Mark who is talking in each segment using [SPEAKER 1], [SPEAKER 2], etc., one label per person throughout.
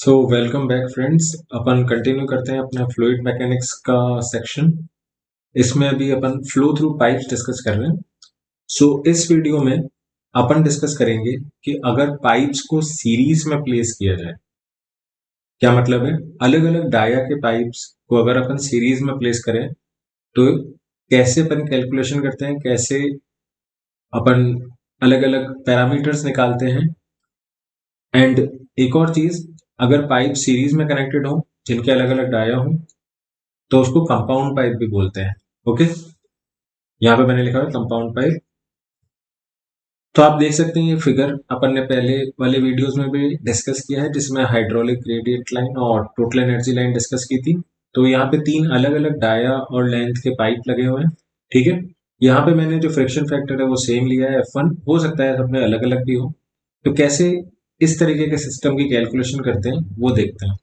[SPEAKER 1] सो welcome back friends. अपन continue करते हैं अपना फ्लूइड मैकेनिक्स का सेक्शन। इसमें अभी अपन फ्लो थ्रू पाइप्स डिस्कस कर रहे हैं। इस वीडियो में अपन डिस्कस करेंगे कि अगर पाइप्स को सीरीज में प्लेस किया जाए, क्या मतलब है। अलग अलग डाया के पाइप्स को अगर अपन सीरीज में प्लेस करें तो कैसे अपन कैलकुलेशन करते हैं, कैसे अपन अलग अलग पैरामीटर्स निकालते हैं। एंड एक और चीज, अगर पाइप सीरीज में कनेक्टेड हो जिनके अलग अलग डाया हो तो उसको कंपाउंड पाइप भी बोलते हैं। ओके, यहाँ पे मैंने लिखा है कंपाउंड पाइप। तो आप देख सकते हैं ये फिगर अपन ने पहले वाले वीडियोस में भी डिस्कस किया है, जिसमें हाइड्रोलिक ग्रेडियंट लाइन और टोटल एनर्जी लाइन डिस्कस की थी। तो यहाँ पे तीन अलग अलग डाया और लेंथ के पाइप लगे हुए हैं। ठीक है, यहाँ पे मैंने जो फ्रिक्शन फैक्टर है वो सेम लिया है F1। हो सकता है सब में अलग अलग भी हो। तो कैसे इस तरीके के सिस्टम की कैलकुलेशन करते हैं वो देखते हैं।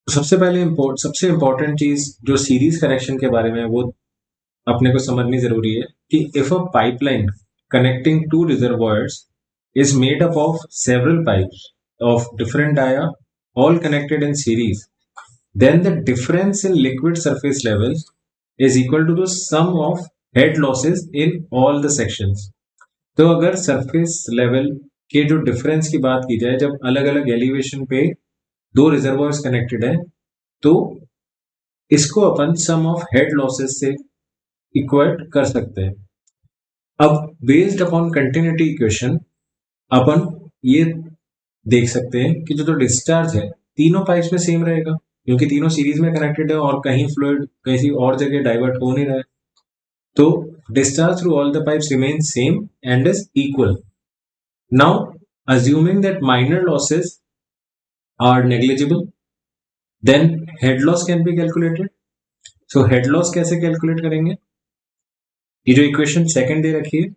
[SPEAKER 1] सबसे पहले सबसे इंपॉर्टेंट चीज जो सीरीज कनेक्शन के बारे में है, वो अपने को समझनी जरूरी है कि if a pipeline connecting to reservoirs is made up of several pipes of different dia all connected in series, then the difference in liquid surface levels is equal to the sum of head losses in all the sections. तो अगर surface level के जो difference की बात की जाए, जब अलग अलग एलिवेशन पे दो रिजर्वॉयर्स कनेक्टेड है, तो इसको अपन सम ऑफ हेड लॉसेस से इक्वेट कर सकते हैं। अब बेस्ड अपॉन कंटिन्यूटी इक्वेशन अपन ये देख सकते हैं कि जो डिस्चार्ज है तीनों पाइप्स में सेम रहेगा, क्योंकि तीनों सीरीज में कनेक्टेड है और कहीं फ्लूइड किसी और जगह डाइवर्ट हो नहीं रहा है। तो discharge through all the pipes remain same and is equal. Now assuming that minor losses are negligible, then head loss can be calculated. So head loss कैसे कैलकुलेट करेंगे, ये जो इक्वेशन सेकंड दे रखी है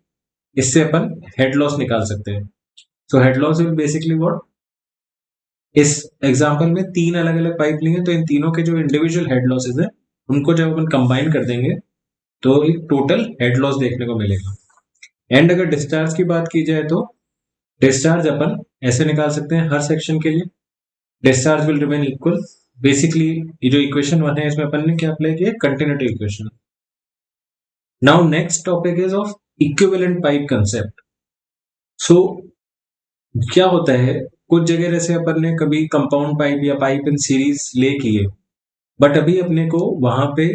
[SPEAKER 1] इससे अपन हेड लॉस निकाल सकते हैं। So head loss will basically what, इस एग्जांपल में तीन अलग अलग पाइप लेंगे तो इन तीनों के जो इंडिविजुअल हेड लॉसेस है उनको जब अपन कंबाइन कर देंगे तो एक टोटल हेड लॉस देखने को मिलेगा। एंड अगर डिस्चार्ज की बात की जाए तो डिस्चार्ज अपन ऐसे निकाल सकते हैं हर सेक्शन के लिए, discharge will remain equal. Basically ये जो इक्वेशन 1 है इसमें अपन ने क्या अप्लाई किया, continuity equation. Now next topic is of equivalent pipe concept. So क्या होता है, कुछ जगह जैसे अपन ने कभी कंपाउंड पाइप या पाइप इन सीरीज ले किए, बट अभी अपने को वहां पे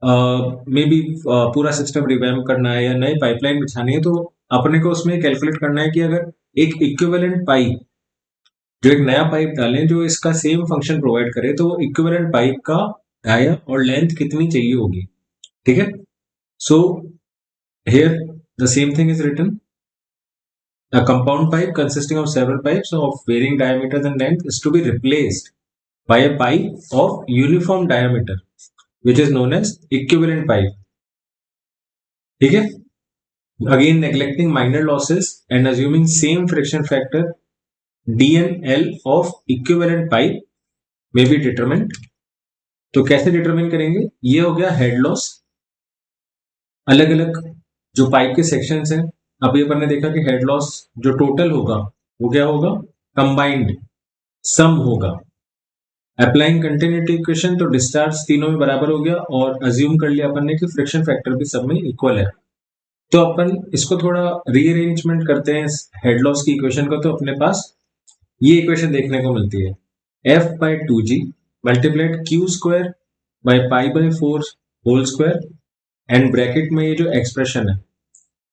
[SPEAKER 1] मे बी पूरा सिस्टम रिवैम्प करना है या नई पाइपलाइन बिछानी है, तो अपने को उसमें कैलकुलेट करना है कि अगर एक इक्विवेलेंट पाइप, जो एक नया पाइप डालें जो इसका सेम फंक्शन प्रोवाइड करे, तो इक्विवेलेंट पाइप का डाया और लेंथ कितनी चाहिए होगी। ठीक है, so here the same thing is written. A compound pipe consisting of several pipes of varying diameters and length is to be replaced by a pipe of uniform diameter, which is known as equivalent pipe. ठीक है, again neglecting minor losses and assuming same friction factor, D and L of equivalent pipe may be determined. तो कैसे determine करेंगे, ये हो गया head loss. अलग अलग जो पाइप के सेक्शंस हैं, अभी अपन ने देखा कि हेड लॉस जो टोटल होगा वो क्या होगा, कंबाइंड सम होगा। अप्लाइंग कंटिन्यूटी इक्वेशन, तो डिस्चार्ज तीनों में बराबर हो गया और अज्यूम कर लिया अपन ने कि फ्रिक्शन फैक्टर भी सब में इक्वल है। तो अपन इसको थोड़ा रीअरेंजमेंट करते हैं हेड लॉस की इक्वेशन को, तो अपने पास ये इक्वेशन देखने को मिलती है, F/2G multiplied Q square by pi by 4 whole square, and bracket में ये जो एक्सप्रेशन है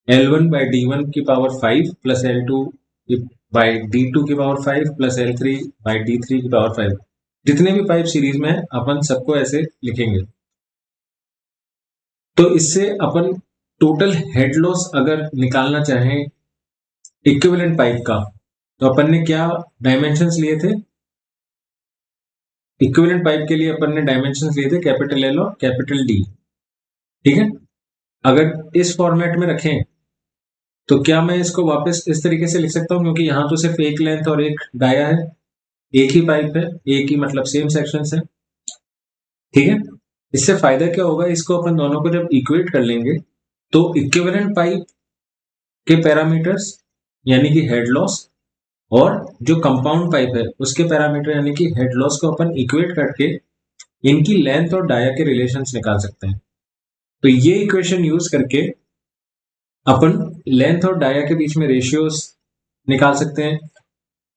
[SPEAKER 1] L1/D1 की पावर 5 प्लस L2/D2 की पावर 5 प्लस L3/D3 की पावर 5। जितने भी पाइप सीरीज में है अपन सबको ऐसे लिखेंगे। तो इससे अपन टोटल हेड लॉस अगर निकालना चाहें इक्विवेलेंट पाइप का, तो अपन ने क्या डायमेंशंस लिए थे, इक्विवेलेंट पाइप के लिए अपन ने डायमेंशंस लिए थे कैपिटल L और कैपिटल D। ठीक है, अगर इस फॉर्मेट में रखें तो क्या मैं इसको वापस इस तरीके से लिख सकता हूं, क्योंकि यहां तो सिर्फ एक लेंथ और एक डाया है, एक ही पाइप है, एक ही मतलब सेम सेक्शन है। ठीक है, इससे फायदा क्या होगा, इसको अपन दोनों को जब इक्वेट कर लेंगे तो इक्विवेलेंट पाइप के पैरामीटर्स यानी कि हेड लॉस और जो कंपाउंड पाइप है उसके पैरामीटर यानी कि हेड लॉस को अपन इक्वेट करके इनकी लेंथ और डाया के रिलेशंस निकाल सकते हैं। तो ये इक्वेशन यूज करके अपन लेंथ और डाया के बीच में रेशियोज निकाल सकते हैं।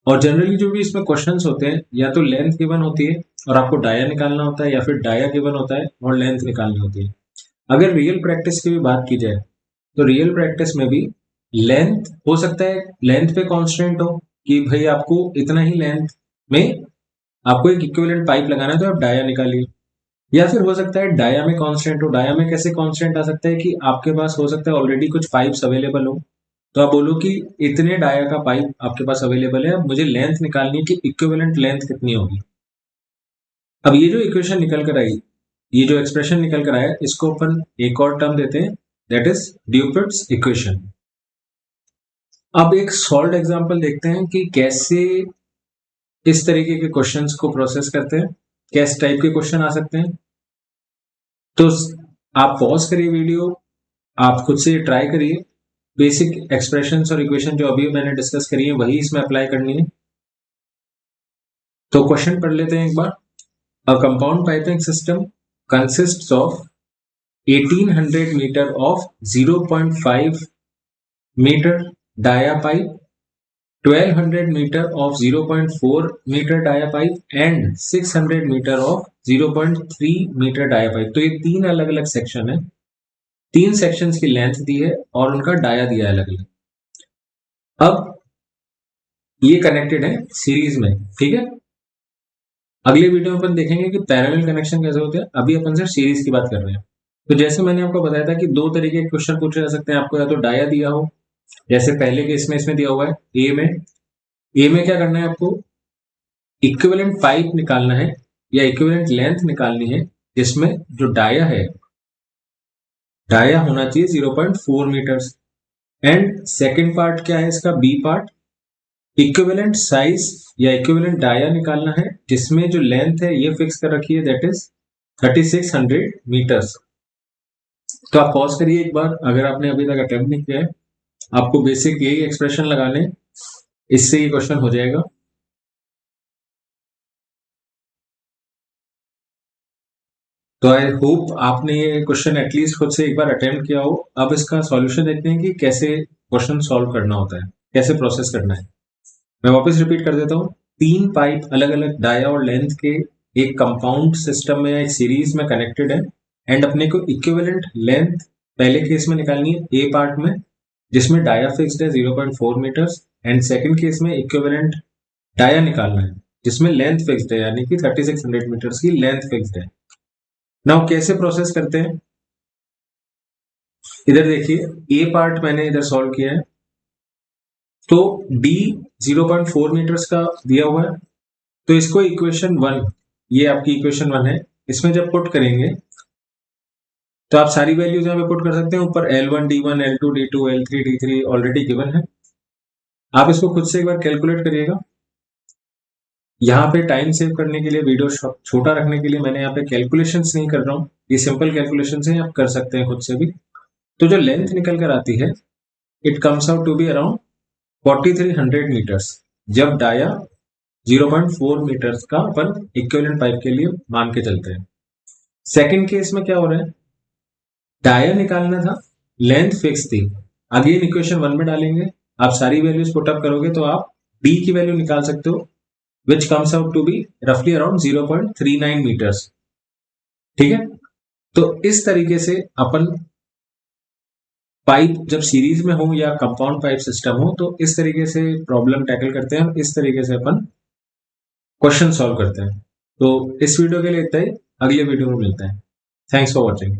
[SPEAKER 1] और जनरली जो भी इसमें क्वेश्चंस होते हैं या तो लेंथ गिवन होती है और आपको डाया निकालना होता है, या फिर डाया गिवन होता है और लेंथ निकालनी होती है। अगर रियल प्रैक्टिस की भी बात की जाए तो रियल प्रैक्टिस में भी लेंथ हो सकता है लेंथ पे कॉन्स्टेंट हो कि भाई आपको इतना ही लेंथ में आपको एक इक्विवेलेंट पाइप लगाना है तो आप डाया निकालिए, या फिर हो सकता है डाया में कांस्टेंट हो। डाया में कैसे कांस्टेंट आ सकता है कि आपके पास हो सकता है ऑलरेडी कुछ पाइप्स अवेलेबल हो, तो आप बोलो कि इतने डाया का पाइप आपके पास अवेलेबल है, अब मुझे लेंथ निकालनी है कि इक्विवेलेंट लेंथ कितनी होगी। अब ये जो इक्वेशन निकल कर आई, ये जो एक्सप्रेशन निकल कर आया, इसको अपन एक और टर्म देते हैं, दैट इज ड्यूपिट्स इक्वेशन। अब एक सॉल्व एग्जांपल देखते हैं कि कैसे इस तरीके के क्वेश्चंस को प्रोसेस करते हैं, कैसे टाइप के क्वेश्चन आ सकते हैं। तो आप पॉज करिए वीडियो, आप खुद से ट्राई करिए, बेसिक एक्सप्रेशंस और इक्वेशन जो अभी मैंने डिस्कस करी है वही इसमें अप्लाई करनी है। तो क्वेश्चन पढ़ लेते हैं एक बार। A compound piping system consists of 1800 metre of 0.5 metre dia pipe, 1200 metre of 0.4 metre dia pipe and 600 metre of 0.3 metre dia pipe. तो ये तीन अलग अलग सेक्शन है, तीन सेक्शंस की लेंथ दी है और उनका डाया दिया है अलग अलग। अब ये कनेक्टेड है सीरीज में, ठीक है। अगले वीडियो में अपन देखेंगे कि पैरेलल कनेक्शन कैसे होते हैं, अभी अपन सिर्फ सीरीज की बात कर रहे हैं। तो जैसे मैंने आपको बताया था कि दो तरीके के क्वेश्चन पूछे जा सकते हैं आपको, या तो डाया दिया हो, जैसे पहले केस में इसमें दिया हुआ है ए में क्या करना है आपको, इक्विवेलेंट पाइप निकालना है या इक्विवेलेंट लेंथ निकालनी है जिसमें जो डाया है, डाया होना चाहिए 0.4 मीटर्स। एंड सेकेंड पार्ट क्या है इसका, बी पार्ट, इक्विवेलेंट साइज या इक्विवेलेंट डाया निकालना है जिसमें जो लेंथ है ये फिक्स कर रखी है, दैट इज 3600 मीटर्स। तो आप पॉज करिए एक बार, अगर आपने अभी तक अटेम्प्ट नहीं किया है, आपको बेसिक यही एक्सप्रेशन लगाने, इससे ये क्वेश्चन हो जाएगा। तो आई होप आपने ये क्वेश्चन एटलीस्ट खुद से एक बार अटेम्प्ट किया हो। अब इसका सॉल्यूशन देखते हैं कि कैसे क्वेश्चन सॉल्व करना होता है, कैसे प्रोसेस करना है। मैं वापस रिपीट कर देता हूँ, तीन पाइप अलग अलग डाया और लेंथ के एक कंपाउंड सिस्टम में या एक सीरीज में कनेक्टेड है, एंड अपने को इक्विवेलेंट लेंथ पहले केस में निकालनी है ए पार्ट में जिसमें डाया फिक्स्ड है 0.4 मीटर्स, एंड सेकंड केस में इक्विवेलेंट डाया निकालना है जिसमें लेंथ फिक्स्ड है यानी कि 3600 मीटर्स की लेंथ फिक्स्ड है। नाउ कैसे प्रोसेस करते हैं, इधर देखिए ए पार्ट मैंने इधर सॉल्व किया है, तो डी 0.4 मीटर्स का दिया हुआ है, तो इसको इक्वेशन 1, ये आपकी इक्वेशन 1 है, इसमें जब पुट करेंगे तो आप सारी वैल्यूज यहाँ पे पुट कर सकते हैं। ऊपर L1 D1 L2 D2 L3 D3 already given है, आप इसको खुद से एक बार कैलकुलेट करिएगा। यहाँ पे टाइम सेव करने के लिए, वीडियो छोटा रखने के लिए मैंने यहाँ पे कैलकुलेशंस नहीं कर रहा हूँ, ये सिंपल कैलकुलेशंस हैं, आप कर सकते हैं खुद से भी। तो जो लेंथ निकल कर आती है, it comes out to be around 4300 metres, जब डाया 0.4 मीटर्स का अपन इक्विवेलेंट पाइप के लिए मान के चलते हैं। सेकंड केस में क्या हो रहा है, डाया निकालना था, लेंथ फिक्स थी, अगेन इक्वेशन 1 में डालेंगे, आप सारी वैल्यूज पुट अप करोगे तो आप डी की वैल्यू निकाल सकते हो, which comes out to be roughly around 0.39 meters, ठीक है। तो इस तरीके से अपन पाइप जब सीरीज में हो या कंपाउंड पाइप सिस्टम हो तो इस तरीके से प्रॉब्लम टैकल करते हैं, इस तरीके से अपन क्वेश्चन सॉल्व करते हैं। तो इस वीडियो के लिए इतना ही, अगले वीडियो में मिलते हैं। Thanks for watching.